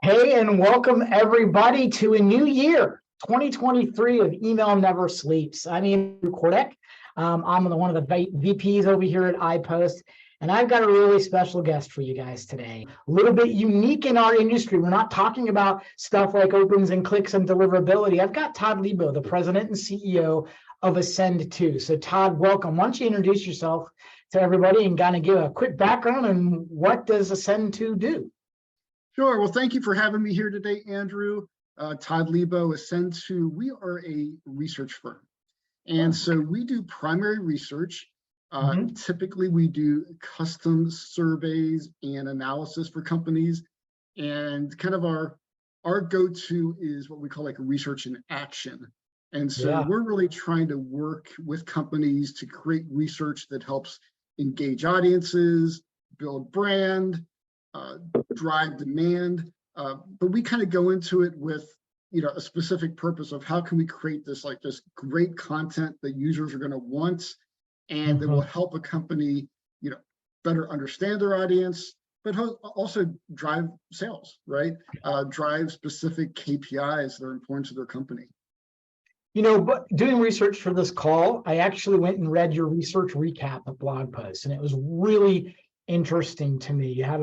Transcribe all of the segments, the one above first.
Hey, and welcome everybody to a new year, 2023 of Email Never Sleeps. I'm Andrew Kordak. I'm one of the VPs over here at iPost, and I've got a really special guest for you guys today. A little bit unique in our industry. We're not talking about stuff like opens and clicks and deliverability. I've got Todd Lebo, the president and CEO of Ascend2. So Todd, welcome. Why don't you introduce yourself to everybody and kind of give a quick background on what does Ascend2 do? Sure. Well, thank you for having me here today, Andrew. Todd Lebo, Ascend2. We are a research firm. And so we do primary research. Typically, we do custom surveys and analysis for companies. And kind of our go-to is what we call like research in action. And so we're really trying to work with companies to create research that helps engage audiences, build brand, drive demand, but we kind of go into it with a specific purpose of how can we create this great content that users are going to want, and that will help a company better understand their audience, but also drive sales, right? Drive specific KPIs that are important to their company. But doing research for this call, I actually went and read your research recap of blog posts, and it was really interesting to me. You had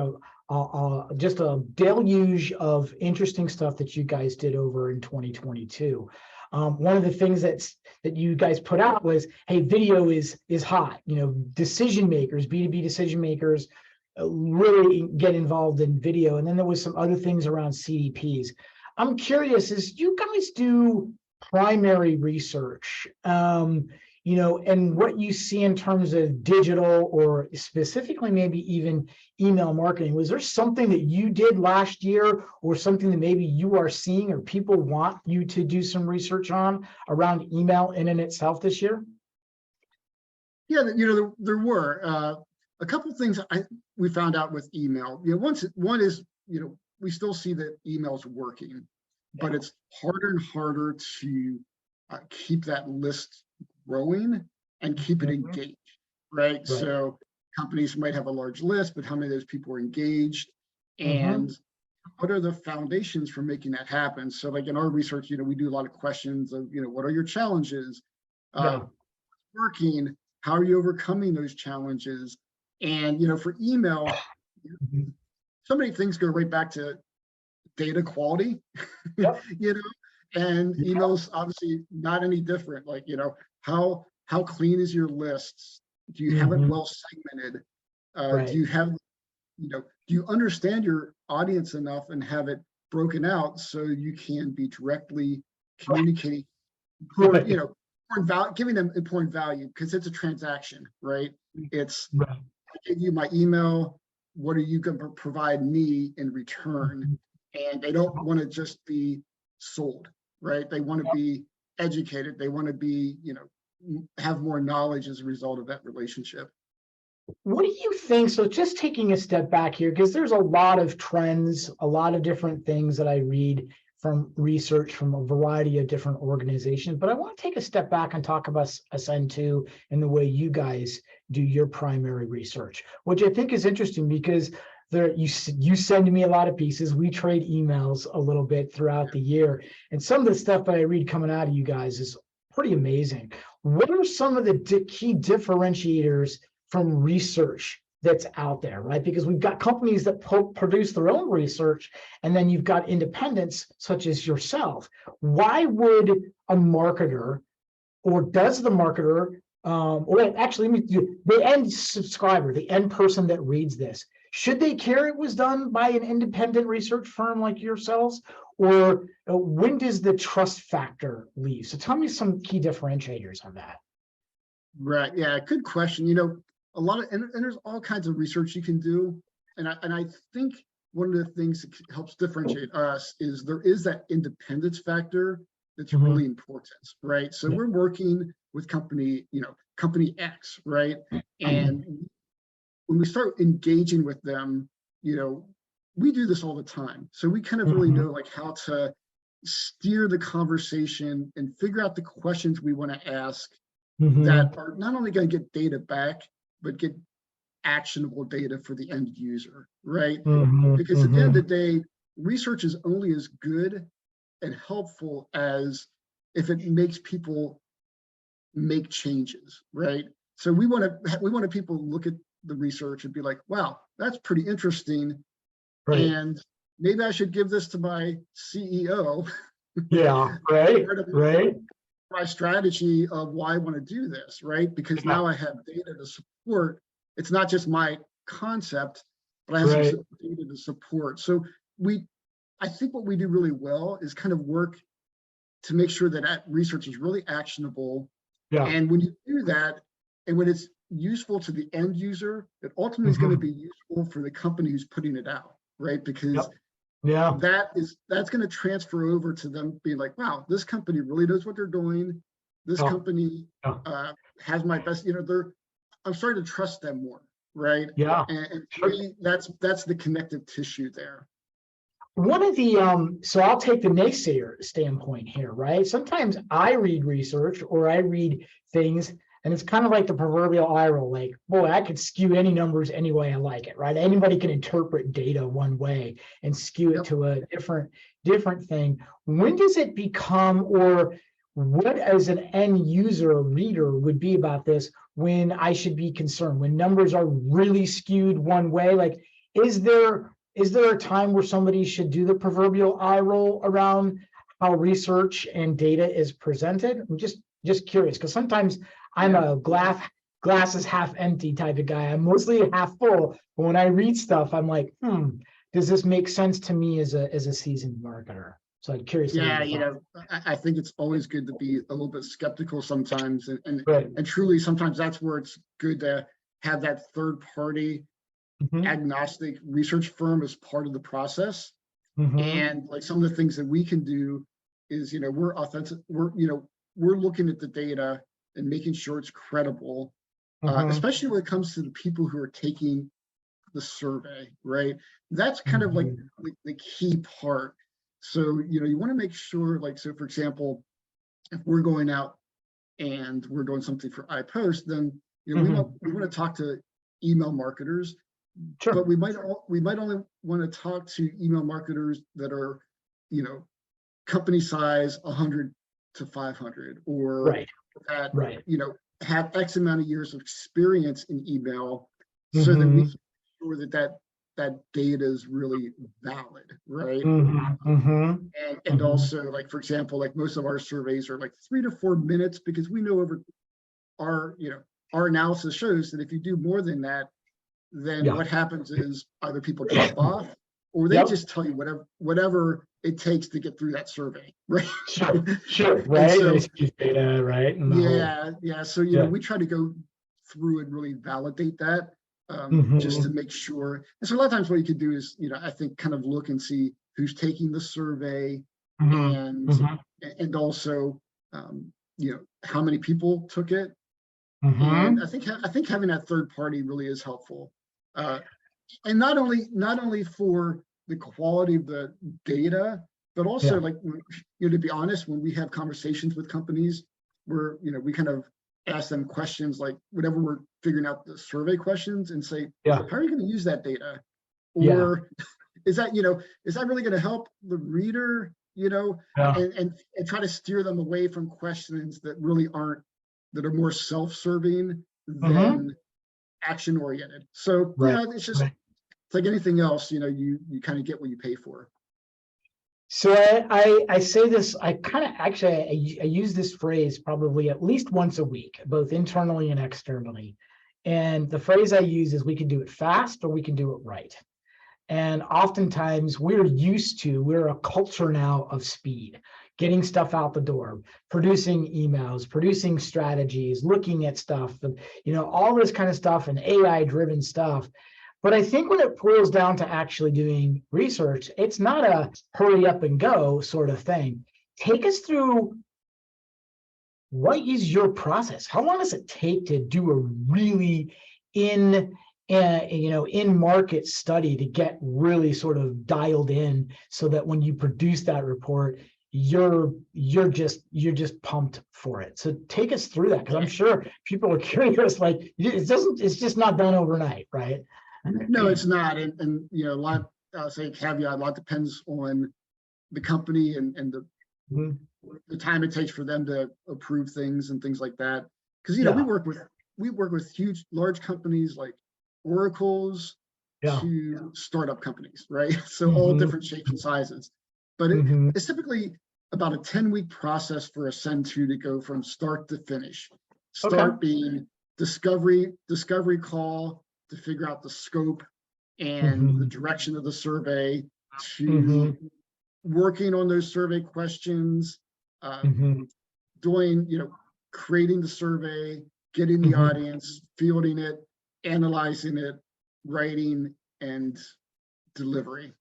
just a deluge of interesting stuff that you guys did over in 2022. One of the things that you guys put out was, hey, video is hot. Decision makers, B2B decision makers really get involved in video. And then there was some other things around CDPs. I'm curious, as you guys do primary research, and what you see in terms of digital or specifically maybe even email marketing, was there something that you did last year or something that maybe you are seeing or people want you to do some research on around email in and itself this year? Yeah, there were a couple of things we found out with email. One is, we still see that email's working, but it's harder and harder to keep that list growing and keep it engaged, right? So companies might have a large list, but how many of those people are engaged, and what are the foundations for making that happen? So like in our research, we do a lot of questions of, what are your challenges? Working, how are you overcoming those challenges? And, for email, so many things go right back to data quality, and email's obviously not any different. Like, how clean is your list? Do you have it well segmented? Do you have, do you understand your audience enough and have it broken out so you can be directly communicating, giving them important value, because it's a transaction, right? It's, I give you my email, what are you going to provide me in return? And they don't want to just be sold, right? They want to be educated. They want to be, have more knowledge as a result of that relationship. What do you think? So just taking a step back here, because there's a lot of trends, a lot of different things that I read from research from a variety of different organizations, but I want to take a step back and talk about Ascend2 and the way you guys do your primary research, which I think is interesting because you send me a lot of pieces. We trade emails a little bit throughout the year. And some of the stuff that I read coming out of you guys is pretty amazing. What are some of the key differentiators from research that's out there, right? Because we've got companies that produce their own research, and then you've got independents such as yourself. Why would a marketer, or does the marketer, or actually the end subscriber, the end person that reads this, should they care it was done by an independent research firm like yourselves, or when does the trust factor leave? So tell me some key differentiators on that. Right. Yeah. Good question. A lot of, and there's all kinds of research you can do. And I think one of the things that helps differentiate us is there is that independence factor that's really important, right? So we're working with company X, right? And when we start engaging with them, we do this all the time. So we kind of really know like how to steer the conversation and figure out the questions we want to ask that are not only going to get data back, but get actionable data for the end user, right? Because at the end of the day, research is only as good and helpful as if it makes people make changes, right? So we want people to look at the research and be like, wow, that's pretty interesting. Right. And maybe I should give this to my CEO. Yeah. Right. Right. My strategy of why I want to do this, right? Because now I have data to support. It's not just my concept, but I have some data to support. So I think what we do really well is kind of work to make sure that research is really actionable. Yeah. And when you do that, and when it's useful to the end user, it ultimately is going to be useful for the company who's putting it out, right? Because that's going to transfer over to them being like, wow, this company really knows what they're doing. This company has my best, I'm starting to trust them more, right? Yeah. And for me, that's the connective tissue there. One of the, so I'll take the naysayer standpoint here, right? Sometimes I read research or I read things and it's kind of like the proverbial eye roll, like, boy, I could skew any numbers any way I like it, right? Anybody can interpret data one way and skew it to a different thing. When does it become, or what as an end user or reader would be about this when I should be concerned? When numbers are really skewed one way, like, is there a time where somebody should do the proverbial eye roll around how research and data is presented? I'm just curious, because sometimes I'm a glass is half empty type of guy. I'm mostly half full. But when I read stuff, I'm like, does this make sense to me as a seasoned marketer? So I'm curious. Yeah, I think it's always good to be a little bit skeptical sometimes, and truly sometimes that's where it's good to have that third party agnostic research firm as part of the process. And like some of the things that we can do is, we're authentic. We're looking at the data and making sure it's credible, especially when it comes to the people who are taking the survey, right? That's kind of like the key part. So, you want to make sure, like, so for example, if we're going out and we're doing something for iPost, then, we want to talk to email marketers, but we might only want to talk to email marketers that are, company size 100 to 500, or that, have X amount of years of experience in email, so that we can ensure that data is really valid, right? And also, like, for example, like most of our surveys are like 3 to 4 minutes, because we know over our analysis shows that if you do more than that, then what happens is either people drop off, or they just tell you whatever it takes to get through that survey, right? Sure, right? So, data, right? So we try to go through and really validate that, just to make sure. And so a lot of times what you could do is, I think, kind of look and see who's taking the survey, and also, how many people took it. And I think having that third party really is helpful, and not only for the quality of the data, but also like, to be honest, when we have conversations with companies where, we kind of ask them questions, like whenever we're figuring out the survey questions, and say, how are you going to use that data? Or is that really going to help the reader, and try to steer them away from questions that really aren't, that are more self-serving than action-oriented. So it's just, it's like anything else, you kind of get what you pay for. So I say this, I kind of actually, I use this phrase probably at least once a week, both internally and externally. And the phrase I use is, we can do it fast or we can do it right. And oftentimes we're a culture now of speed, getting stuff out the door, producing emails, producing strategies, looking at stuff, and, all this kind of stuff, and AI-driven stuff. But I think when it boils down to actually doing research, it's not a hurry up and go sort of thing. Take us through, what is your process? How long does it take to do a really in-market study to get really sort of dialed in, so that when you produce that report, you're just pumped for it? So take us through that, because I'm sure people are curious. Like, it's just not done overnight, right? No, it's not. And a lot say caveat, a lot depends on the company and Mhm. the time it takes for them to approve things and things like that. Because Yeah. we work with large companies like Oracle's Yeah. to startup companies, right? So all different shapes and sizes. But it's typically about a 10-week process for a Send-To to go from start to finish. Start being discovery call to figure out the scope and the direction of the survey, to working on those survey questions, doing, creating the survey, getting the audience, fielding it, analyzing it, writing, and delivery.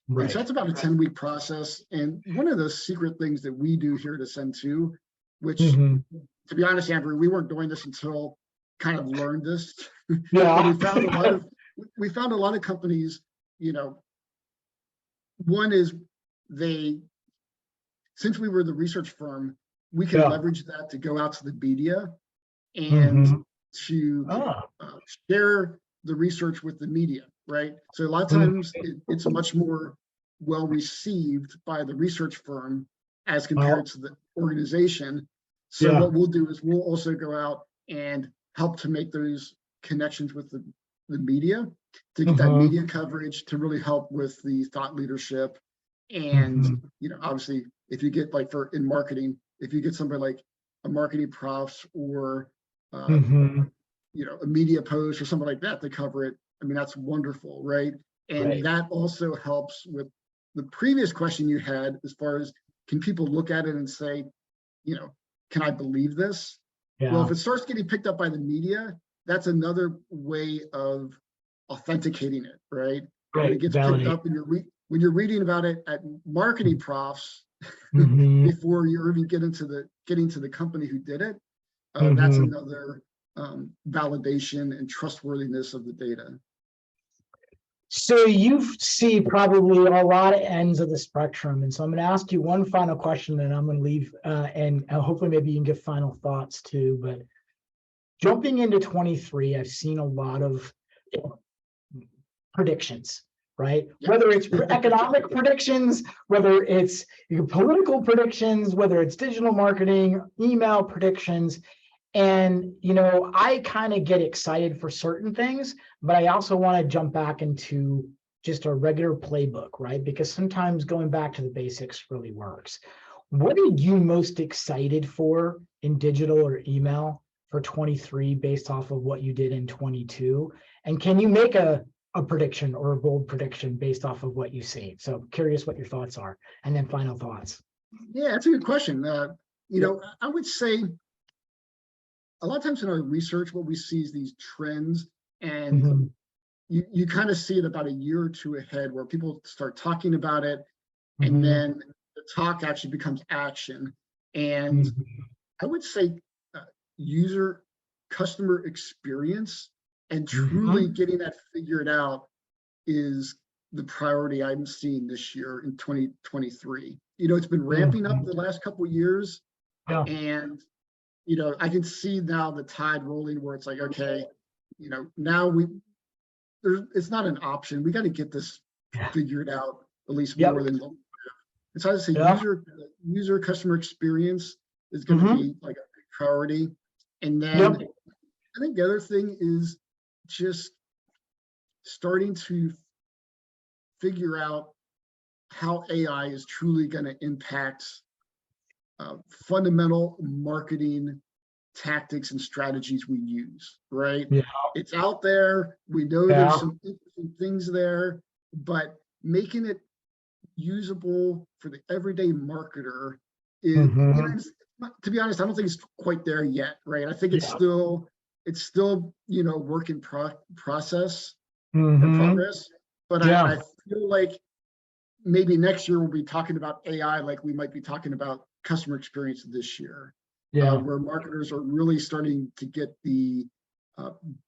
And so that's about a 10-week process. And one of the secret things that we do here to Send-To, which, to be honest, Andrew, we weren't doing this until kind of learned this. But we found a lot of companies, one is since we were the research firm, we can leverage that to go out to the media and to share the research with the media, right? So a lot of times it's much more well received by the research firm as compared to the organization. So what we'll do is we'll also go out and help to make those connections with the media, to get that media coverage, to really help with the thought leadership. And obviously, if you get in marketing, if you get somebody like a marketing profs or a media post or something like that to cover it, I mean, that's wonderful, right? And that also helps with the previous question you had, as far as, can people look at it and say, can I believe this? Well, if it starts getting picked up by the media, that's another way of authenticating it, right? When it gets picked up and when you're reading about it at marketing profs before you even getting to the company who did it, that's another validation and trustworthiness of the data. So you see probably a lot of ends of the spectrum. And so I'm going to ask you one final question, and I'm going to leave, and hopefully maybe you can give final thoughts too. But jumping into 23, I've seen a lot of predictions, right? Whether it's economic predictions, whether it's political predictions, whether it's digital marketing, email predictions. And, I kind of get excited for certain things, but I also want to jump back into just a regular playbook, right? Because sometimes going back to the basics really works. What are you most excited for in digital or email for 23 based off of what you did in 22? And can you make a prediction or a bold prediction based off of what you see? So curious what your thoughts are, and then final thoughts. Yeah, that's a good question. I would say a lot of times in our research, what we see is these trends, and you kind of see it about a year or two ahead, where people start talking about it, and then the talk actually becomes action. And I would say customer experience and truly getting that figured out is the priority I'm seeing this year in 2023. It's been ramping up the last couple of years, and I can see now the tide rolling, where it's like, okay, now it's not an option. We got to get this figured out, at least more than. And so I would say user customer experience is going to be like a big priority. And then I think the other thing is just starting to figure out how AI is truly going to impact fundamental marketing tactics and strategies we use, right? It's out there. We know there's some interesting things there, but making it usable for the everyday marketer is, to be honest, I don't think it's quite there yet, right? I think it's still work in process or progress. But I feel like maybe next year we'll be talking about AI like we might be talking about customer experience this year, where marketers are really starting to get the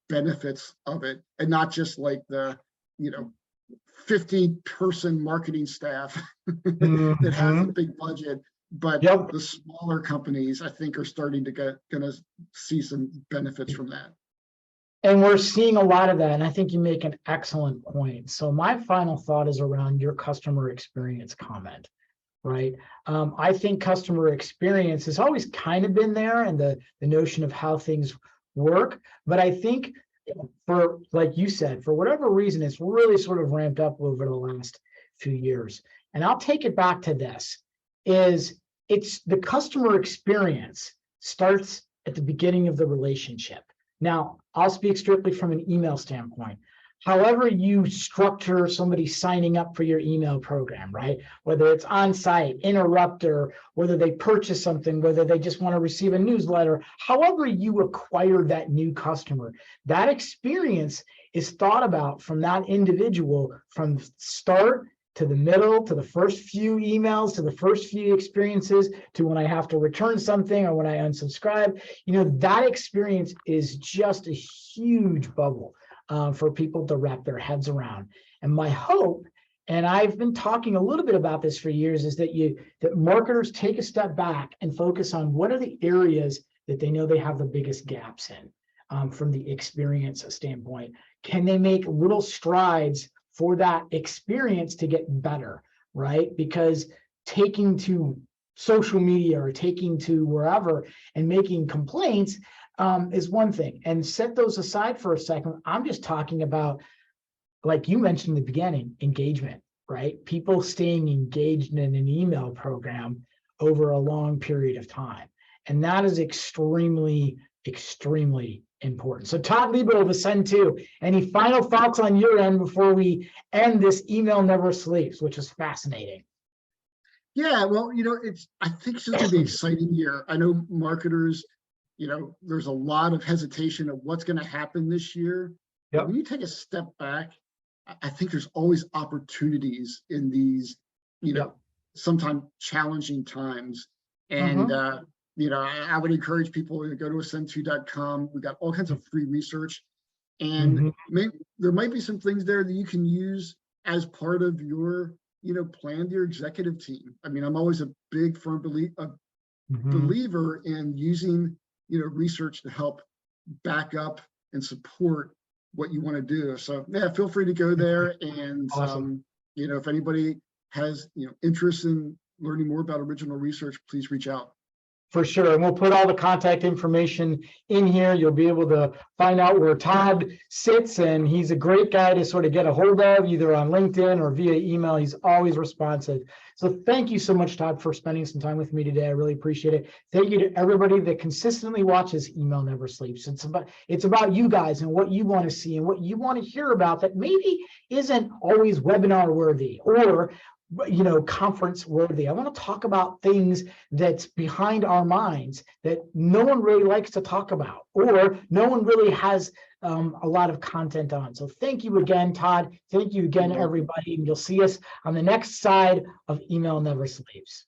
benefits of it, and not just like the 50-person marketing staff that has a big budget, but the smaller companies, I think, are starting to gonna see some benefits from that. And we're seeing a lot of that. And I think you make an excellent point. So my final thought is around your customer experience comment, right? I think customer experience has always kind of been there, and the notion of how things work. But I think for, like you said, for whatever reason, it's really sort of ramped up over the last few years. And I'll take it back to this, is it's the customer experience starts at the beginning of the relationship. Now, I'll speak strictly from an email standpoint. However you structure somebody signing up for your email program, right? Whether it's on-site, interrupter, whether they purchase something, whether they just want to receive a newsletter, however you acquire that new customer, that experience is thought about from that individual from start to the middle, to the first few emails, to the first few experiences, to when I have to return something or when I unsubscribe. That experience is just a huge bubble for people to wrap their heads around. And my hope, and I've been talking a little bit about this for years, is that marketers take a step back and focus on what are the areas that they know they have the biggest gaps in from the experience standpoint. Can they make little strides for that experience to get better, right? Because taking to social media or taking to wherever and making complaints is one thing. And set those aside for a second. I'm just talking about, like you mentioned in the beginning, engagement, right? People staying engaged in an email program over a long period of time. And that is extremely, extremely important. So Todd Lebo of Ascend2, any final thoughts on your end before we end this Email Never Sleeps, which is fascinating? Yeah, well, I think it's just gonna be an exciting year. I know marketers, there's a lot of hesitation of what's gonna happen this year. Yep. But when you take a step back, I think there's always opportunities in these, Yep. sometimes challenging times. And I would encourage people to go to ascend2.com. We've got all kinds of free research, and there might be some things there that you can use as part of your, plan to your executive team. I mean, I'm always a big firm believer in using, research to help back up and support what you want to do. So yeah, feel free to go there. And Awesome. If anybody has, interest in learning more about original research, please reach out. For sure. And we'll put all the contact information in here. You'll be able to find out where Todd sits, and he's a great guy to sort of get a hold of, either on LinkedIn or via email. He's always responsive. So thank you so much, Todd, for spending some time with me today. I really appreciate it. Thank you to everybody that consistently watches Email Never Sleeps. It's about you guys and what you want to see and what you want to hear about that maybe isn't always webinar worthy or conference worthy. I want to talk about things that's behind our minds that no one really likes to talk about, or no one really has a lot of content on. So thank you again, Todd. Thank you again, everybody. And you'll see us on the next side of Email Never Sleeps.